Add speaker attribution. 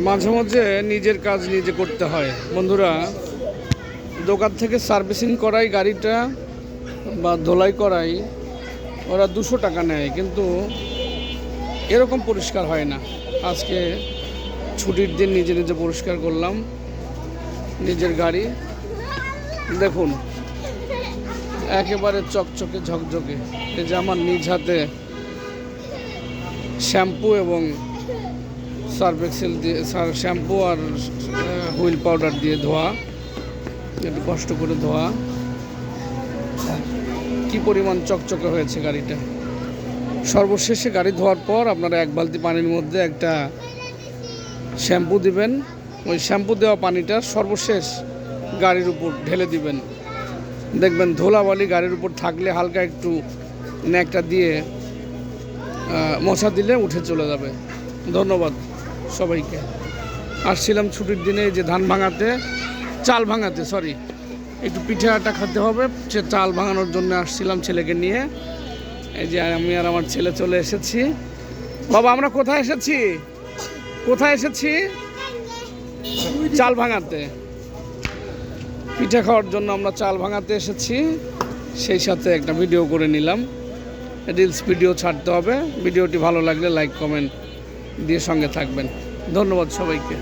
Speaker 1: মাঝে মাঝে নিজের কাজ নিজে করতে হয় বন্ধুরা। দোকান থেকে সার্ভিসিং করাই গাড়িটা বা ধোলাই করাই ওরা 200 টাকা নেয়, কিন্তু এরকম পরিষ্কার হয় না। আজকে ছুটির দিন নিজে নিজে পরিষ্কার করলাম নিজের গাড়ি। দেখুন একেবারে চকচকে ঝকঝকে। এই যে আমার নিজ হাতে শ্যাম্পু এবং সার্ফ এক্সেল দিয়ে শ্যাম্পু আর হুইল পাউডার দিয়ে ধোয়া, একটু কষ্ট করে ধোয়া। কি পরিমাণ চকচকে হয়েছে গাড়িটা। সর্বশেষে গাড়ি ধোয়ার পর আপনারা 1 বালতি পানির মধ্যে একটা শ্যাম্পু দিবেন। ওই শ্যাম্পু দেওয়া পানিটা সর্বশেষ গাড়ির উপর ঢেলে দিবেন। দেখবেন ধুলাবালি গাড়ির উপর থাকলে হালকা একটু ন্যাকটা দিয়ে মোছা দিলে উঠে চলে যাবে। ধন্যবাদ সবাইকে। আসছিলাম ছুটির দিনে যে ধান ভাঙাতে, চাল ভাঙাতে, সরি, একটু পিঠে আটা খেতে হবে, সে চাল ভাঙানোর জন্য আসছিলাম ছেলেকে নিয়ে। এই যে আমি আর আমার ছেলে চলে এসেছি। বাবা আমরা কোথায় এসেছি? কোথায় এসেছি? চাল ভাঙাতে, পিঠে খাওয়ার জন্য আমরা চাল ভাঙাতে এসেছি। সেই সাথে একটা ভিডিও করে নিলাম, রিলস ভিডিও ছাড়তে হবে। ভিডিওটি ভালো লাগলে লাইক কমেন্ট দিয়ে সঙ্গে থাকবেন। ধন্যবাদ সবাইকে।